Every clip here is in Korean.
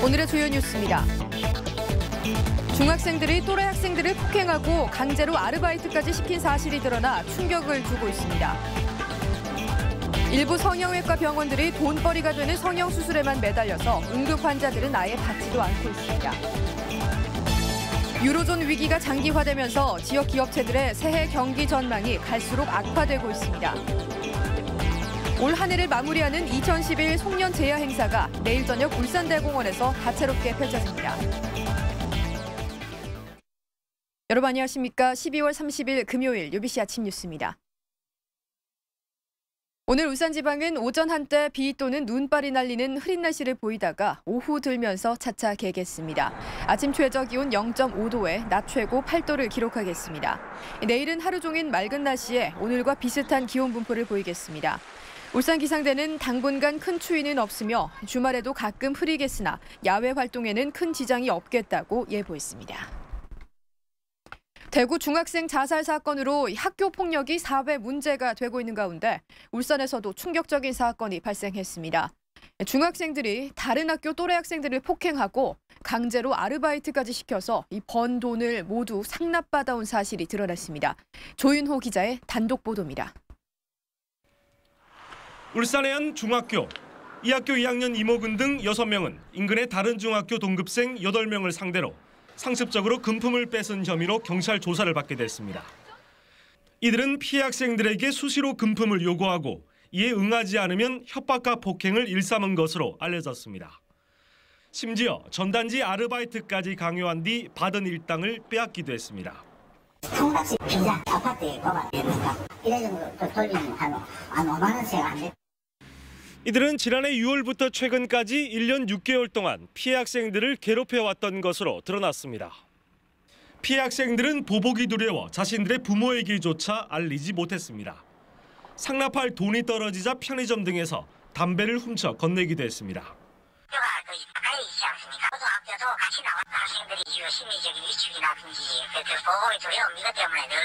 오늘의 주요 뉴스입니다. 중학생들이 또래 학생들을 폭행하고 강제로 아르바이트까지 시킨 사실이 드러나 충격을 주고 있습니다. 일부 성형외과 병원들이 돈벌이가 되는 성형수술에만 매달려서 응급 환자들은 아예 받지도 않고 있습니다. 유로존 위기가 장기화되면서 지역 기업체들의 새해 경기 전망이 갈수록 악화되고 있습니다. 올 한 해를 마무리하는 2011 송년 제야 행사가 내일 저녁 울산대공원에서 다채롭게 펼쳐집니다. 여러분 안녕하십니까? 12월 30일 금요일 UBC 아침 뉴스입니다. 오늘 울산지방은 오전 한때 비 또는 눈발이 날리는 흐린 날씨를 보이다가 오후 들면서 차차 개겠습니다. 아침 최저 기온 0.5도에 낮 최고 8도를 기록하겠습니다. 내일은 하루 종일 맑은 날씨에 오늘과 비슷한 기온 분포를 보이겠습니다. 울산기상대는 당분간 큰 추위는 없으며 주말에도 가끔 흐리겠으나 야외 활동에는 큰 지장이 없겠다고 예보했습니다. 대구 중학생 자살 사건으로 학교 폭력이 사회 문제가 되고 있는 가운데 울산에서도 충격적인 사건이 발생했습니다. 중학생들이 다른 학교 또래 학생들을 폭행하고 강제로 아르바이트까지 시켜서 이 번 돈을 모두 상납받아온 사실이 드러났습니다. 조윤호 기자의 단독 보도입니다. 울산의 한 중학교. 이 학교 2학년 이모군 등 6명은 인근의 다른 중학교 동급생 8명을 상대로 상습적으로 금품을 뺏은 혐의로 경찰 조사를 받게 됐습니다. 이들은 피해 학생들에게 수시로 금품을 요구하고 이에 응하지 않으면 협박과 폭행을 일삼은 것으로 알려졌습니다. 심지어 전단지 아르바이트까지 강요한 뒤 받은 일당을 빼앗기도 했습니다. 통같이 비자 아파트에 뽑아내니까 이래 정도 돌리면 한 5만 원씩 안 돼. 이들은 지난해 6월부터 최근까지 1년 6개월 동안 피해 학생들을 괴롭혀왔던 것으로 드러났습니다. 피해 학생들은 보복이 두려워 자신들의 부모에게조차 알리지 못했습니다. 상납할 돈이 떨어지자 편의점 등에서 담배를 훔쳐 건네기도 했습니다. 학교가 가까이 있지 않습니까? 고등학교도 같이 나온 학생들이 심리적인 위축이라든지 보복이 두려움 이것 때문에 늘.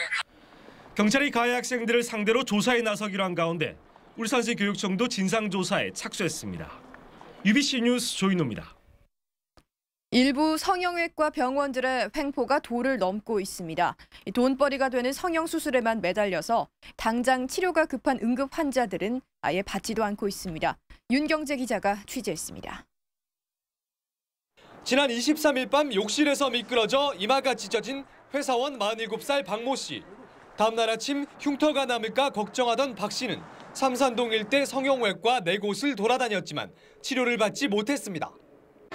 경찰이 가해 학생들을 상대로 조사에 나서기로 한 가운데 울산시 교육청도 진상조사에 착수했습니다. UBC 뉴스 조인호입니다. 일부 성형외과 병원들의 횡포가 도를 넘고 있습니다. 돈벌이가 되는 성형수술에만 매달려서 당장 치료가 급한 응급 환자들은 아예 받지도 않고 있습니다. 윤경재 기자가 취재했습니다. 지난 23일 밤 욕실에서 미끄러져 이마가 찢어진 회사원 47살 박모 씨. 다음 날 아침 흉터가 남을까 걱정하던 박 씨는 삼산동 일대 성형외과 4곳을 돌아다녔지만 치료를 받지 못했습니다.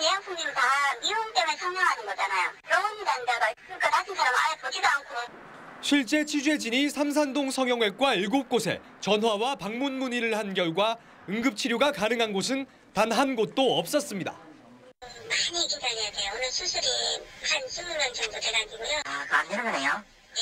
예약품들은 다 미용 때문에 성형하는 거잖아요. 병원 단자가 그러니까 다친 사람은 아예 보지도 않고. 실제 취재진이 삼산동 성형외과 7곳에 전화와 방문 문의를 한 결과 응급치료가 가능한 곳은 단 한 곳도 없었습니다. 많이 기다려야 돼요. 오늘 수술이 한 20명 정도 돼가지고요. 그거 안 되는 거네요? 네.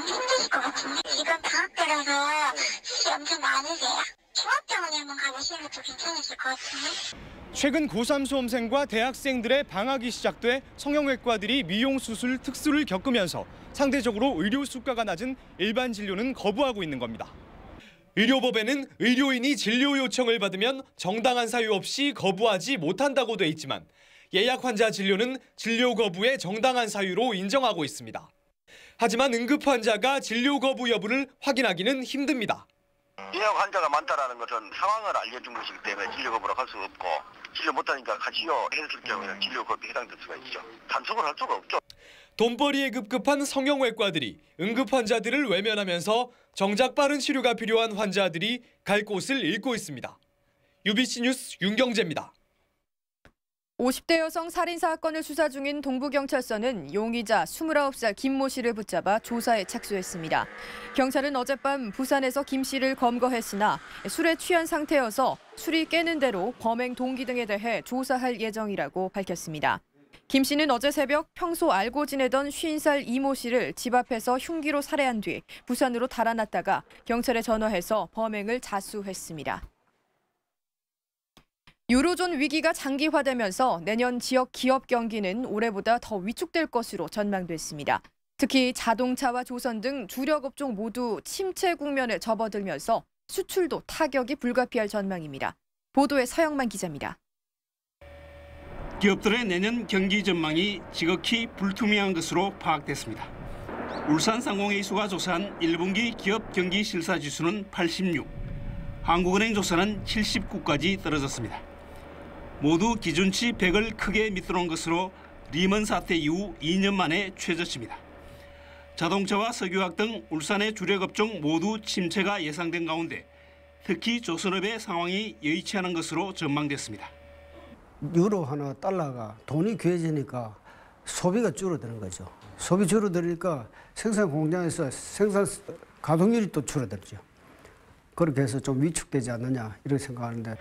힘드실 것 같은데 지금 방학때라서 수술이 엄청 많으세요. 종합병원에 한번 가보시는 것도 괜찮으실 것 같은데. 최근 고3 수험생과 대학생들의 방학이 시작돼 성형외과들이 미용수술 특수를 겪으면서 상대적으로 의료 수가가 낮은 일반 진료는 거부하고 있는 겁니다. 의료법에는 의료인이 진료 요청을 받으면 정당한 사유 없이 거부하지 못한다고 돼 있지만 예약 환자 진료는 진료 거부의 정당한 사유로 인정하고 있습니다. 하지만 응급 환자가 진료 거부 여부를 확인하기는 힘듭니다. 예약 환자가 많다는 것은 상황을 알려준 것이기 때문에 진료 거부를 할 수가 없고 진료 못하니까 가시오 했을 경우에는 진료 거부에 해당될 수가 있죠. 단속을 할 수가 없죠. 돈벌이에 급급한 성형외과들이 응급 환자들을 외면하면서 정작 빠른 치료가 필요한 환자들이 갈 곳을 잃고 있습니다. UBC 뉴스 윤경재입니다. 50대 여성 살인 사건을 수사 중인 동부경찰서는 용의자 29살 김모 씨를 붙잡아 조사에 착수했습니다. 경찰은 어젯밤 부산에서 김 씨를 검거했으나 술에 취한 상태여서 술이 깨는 대로 범행 동기 등에 대해 조사할 예정이라고 밝혔습니다. 김 씨는 어제 새벽 평소 알고 지내던 50살 이모 씨를 집 앞에서 흉기로 살해한 뒤 부산으로 달아났다가 경찰에 전화해서 범행을 자수했습니다. 유로존 위기가 장기화되면서 내년 지역 기업 경기는 올해보다 더 위축될 것으로 전망됐습니다. 특히 자동차와 조선 등 주력 업종 모두 침체 국면에 접어들면서 수출도 타격이 불가피할 전망입니다. 보도에 서영만 기자입니다. 기업들의 내년 경기 전망이 지극히 불투명한 것으로 파악됐습니다. 울산상공회의소가 조사한 1분기 기업 경기 실사 지수는 86, 한국은행 조사는 79까지 떨어졌습니다. 모두 기준치 100을 크게 밑들어온 것으로 리먼 사태 이후 2년 만에 최저치입니다. 자동차와 석유화학 등 울산의 주력 업종 모두 침체가 예상된 가운데 특히 조선업의 상황이 여의치 않은 것으로 전망됐습니다. 유로 하나 달러가 돈이 귀해지니까 소비가 줄어드는 거죠. 소비 줄어드니까 생산 공장에서 생산 가동률이 또 줄어들죠. 그렇게 해서 좀 위축되지 않느냐 이렇게 생각하는데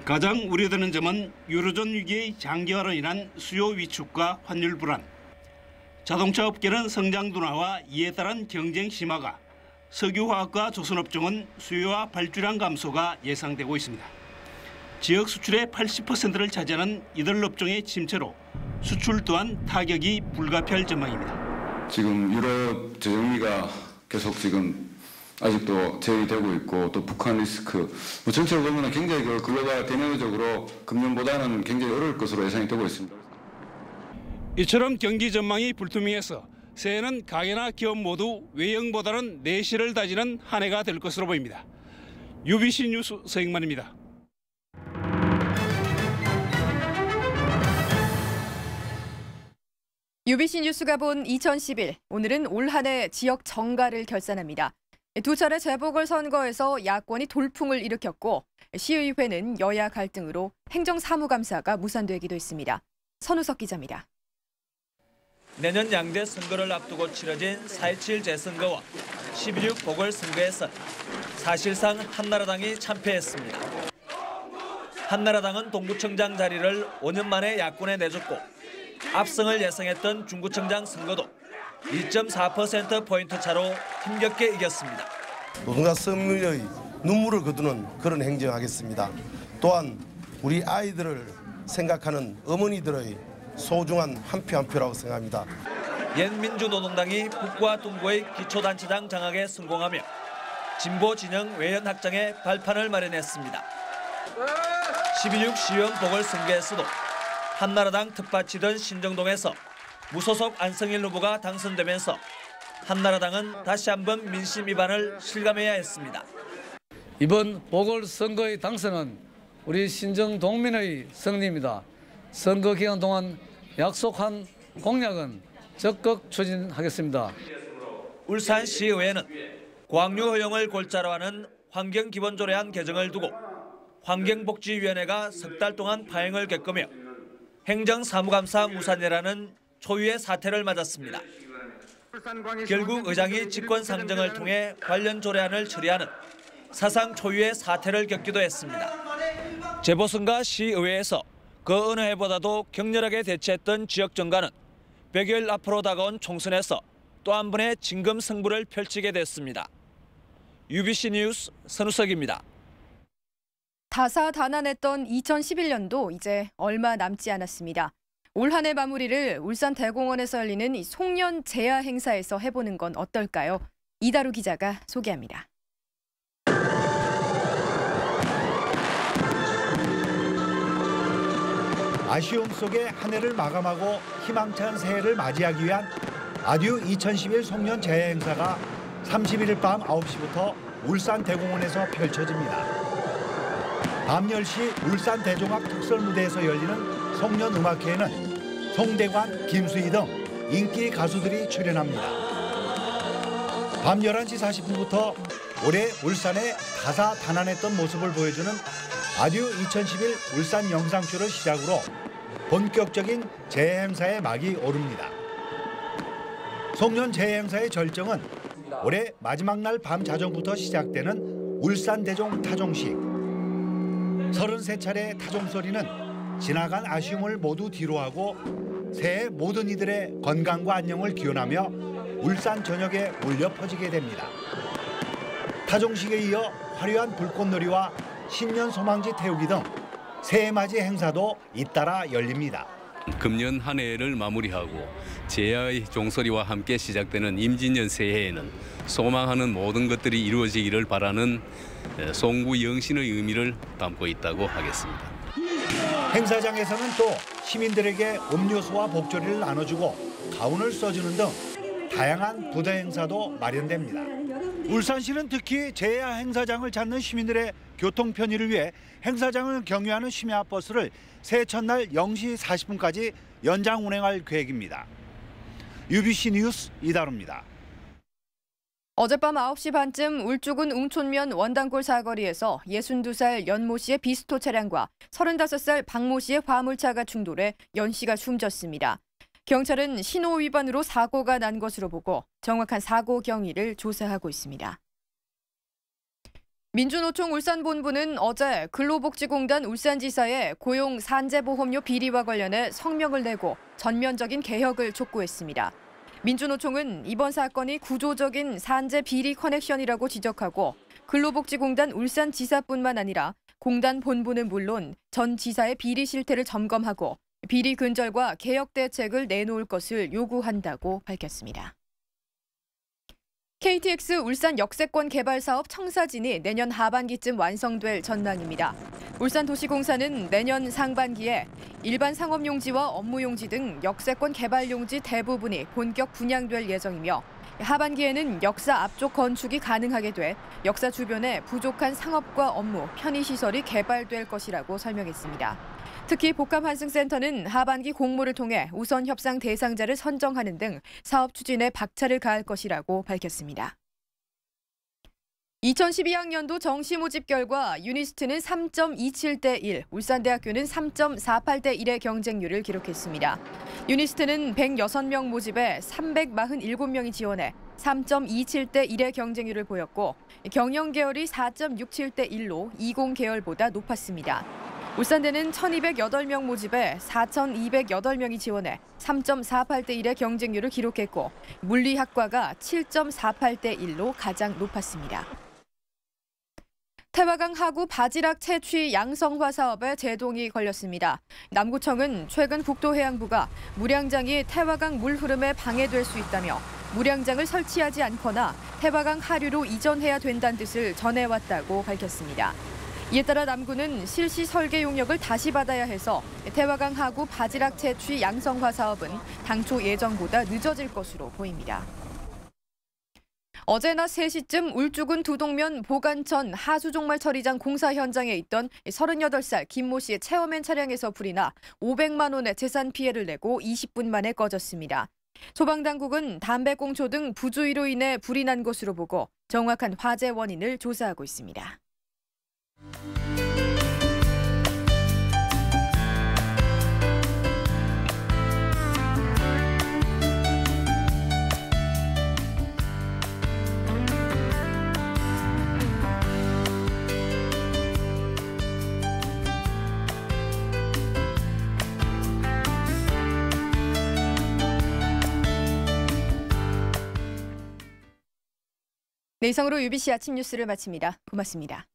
가장 우려되는 점은 유로존 위기의 장기화로 인한 수요 위축과 환율 불안. 자동차 업계는 성장 둔화와 이에 따른 경쟁 심화가, 석유화학과 조선업종은 수요와 발주량 감소가 예상되고 있습니다. 지역 수출의 80%를 차지하는 이들 업종의 침체로 수출 또한 타격이 불가피할 전망입니다. 지금 유럽 재정위가 계속 지금 아직도 제기되고 있고 또 북한 리스크, 전체적으로 보면 굉장히 글로벌 대내적으로 금년보다는 굉장히 어려울 것으로 예상이 되고 있습니다. 이처럼 경기 전망이 불투명해서 새해는 가게나 기업 모두 외형보다는 내실을 다지는 한 해가 될 것으로 보입니다. UBC 뉴스 서익만입니다. UBC 뉴스가 본 2011, 오늘은 올 한 해 지역 정가를 결산합니다. 두 차례 재보궐선거에서 야권이 돌풍을 일으켰고 시의회는 여야 갈등으로 행정사무감사가 무산되기도 했습니다. 선우석 기자입니다. 내년 양대 선거를 앞두고 치러진 4.27 재선거와 12.6 보궐선거에선 사실상 한나라당이 참패했습니다. 한나라당은 동구청장 자리를 5년 만에 야권에 내줬고 압승을 예상했던 중구청장 선거도 2.4%포인트 차로 힘겹게 이겼습니다. 노동자 서민의 눈물을 거두는 그런 행정하겠습니다. 또한 우리 아이들을 생각하는 어머니들의 소중한 한 표 한 표라고 생각합니다. 옛민주노동당이 북과 동구의 기초단체장 장악에 성공하며 진보 진영 외연 확장에 발판을 마련했습니다. 12.6 시의원 보궐선거에서도 한나라당 텃밭이던 신정동에서 무소속 안성일 후보가 당선되면서 한나라당은 다시 한번 민심 위반을 실감해야 했습니다. 이번 보궐선거의 당선은 우리 신정동민의 승리입니다. 선거 기간 동안 약속한 공약은 적극 추진하겠습니다. 울산시의회는 고학류 허용을 골자로 하는 환경기본조례안 개정을 두고 환경복지위원회가 석 달 동안 파행을 겪으며 행정사무감사 무산이라는 초유의 사태를 맞았습니다. 결국 의장이 직권상정을 통해 관련 조례안을 처리하는 사상 초유의 사태를 겪기도 했습니다. 재보선과 시의회에서 그 어느 해보다도 격렬하게 대치했던 지역정가는 100여일 앞으로 다가온 총선에서 또 한 번의 진검승부를 펼치게 됐습니다. UBC 뉴스 선우석입니다. 다사다난했던 2011년도 이제 얼마 남지 않았습니다. 올 한 해 마무리를 울산 대공원에서 열리는 송년 제야 행사에서 해보는 건 어떨까요? 이다루 기자가 소개합니다. 아쉬움 속에 한 해를 마감하고 희망찬 새해를 맞이하기 위한 아듀 2011 송년 제야 행사가 31일 밤 9시부터 울산 대공원에서 펼쳐집니다. 밤 10시 울산 대종합 특설무대에서 열리는 송년음악회에는 송대관, 김수희 등 인기 가수들이 출연합니다. 밤 11시 40분부터 올해 울산의 다사다난했던 모습을 보여주는 아듀 2011 울산 영상쇼를 시작으로 본격적인 재행사의 막이 오릅니다. 송년 재행사의 절정은 올해 마지막 날 밤 자정부터 시작되는 울산 대종 타종식. 33차례 타종 소리는 지나간 아쉬움을 모두 뒤로하고 새해 모든 이들의 건강과 안녕을 기원하며 울산 전역에 울려 퍼지게 됩니다. 타종식에 이어 화려한 불꽃놀이와 신년 소망지 태우기 등 새해맞이 행사도 잇따라 열립니다. 금년 한 해를 마무리하고 제야의 종소리와 함께 시작되는 임진년 새해에는 소망하는 모든 것들이 이루어지기를 바라는 송구 영신의 의미를 담고 있다고 하겠습니다. 행사장에서는 또 시민들에게 음료수와 복조리를 나눠주고 가운을 써주는 등 다양한 부대 행사도 마련됩니다. 울산시는 특히 재야 행사장을 찾는 시민들의 교통 편의를 위해 행사장을 경유하는 심야 버스를 새해 첫날 0시 40분까지 연장 운행할 계획입니다. UBC 뉴스 이다루입니다. 어젯밤 9시 반쯤 울주군 웅촌면 원당골 사거리에서 62살 연모 씨의 비스토 차량과 35살 박모 씨의 화물차가 충돌해 연 씨가 숨졌습니다. 경찰은 신호 위반으로 사고가 난 것으로 보고 정확한 사고 경위를 조사하고 있습니다. 민주노총 울산본부는 어제 근로복지공단 울산지사에 고용 산재보험료 비리와 관련해 성명을 내고 전면적인 개혁을 촉구했습니다. 민주노총은 이번 사건이 구조적인 산재 비리 커넥션이라고 지적하고 근로복지공단 울산지사뿐만 아니라 공단 본부는 물론 전 지사의 비리 실태를 점검하고 비리 근절과 개혁 대책을 내놓을 것을 요구한다고 밝혔습니다. KTX 울산 역세권 개발 사업 청사진이 내년 하반기쯤 완성될 전망입니다. 울산도시공사는 내년 상반기에 일반 상업용지와 업무용지 등 역세권 개발용지 대부분이 본격 분양될 예정이며 하반기에는 역사 앞쪽 건축이 가능하게 돼 역사 주변에 부족한 상업과 업무, 편의시설이 개발될 것이라고 설명했습니다. 특히 복합환승센터는 하반기 공모를 통해 우선 협상 대상자를 선정하는 등 사업 추진에 박차를 가할 것이라고 밝혔습니다. 2012학년도 정시 모집 결과 유니스트는 3.27대 1, 울산대학교는 3.48대 1의 경쟁률을 기록했습니다. 유니스트는 106명 모집에 347명이 지원해 3.27대 1의 경쟁률을 보였고 경영계열이 4.67대 1로 20계열보다 높았습니다. 울산대는 1,208명 모집에 4,208명이 지원해 3.48대 1의 경쟁률을 기록했고 물리학과가 7.48대 1로 가장 높았습니다. 태화강 하구 바지락 채취 양성화 사업에 제동이 걸렸습니다. 남구청은 최근 국토해양부가 물양장이 태화강 물 흐름에 방해될 수 있다며 물양장을 설치하지 않거나 태화강 하류로 이전해야 된다는 뜻을 전해왔다고 밝혔습니다. 이에 따라 남구는 실시 설계 용역을 다시 받아야 해서 태화강 하구 바지락 채취 양성화 사업은 당초 예정보다 늦어질 것으로 보입니다. 어제 낮 3시쯤 울주군 두동면 보간천 하수종말 처리장 공사 현장에 있던 38살 김모 씨의 체어맨 차량에서 불이 나 500만 원의 재산 피해를 내고 20분 만에 꺼졌습니다. 소방당국은 담배꽁초 등 부주의로 인해 불이 난 것으로 보고 정확한 화재 원인을 조사하고 있습니다. 네, 이상으로 UBC 아침 뉴스를 마칩니다. 고맙습니다.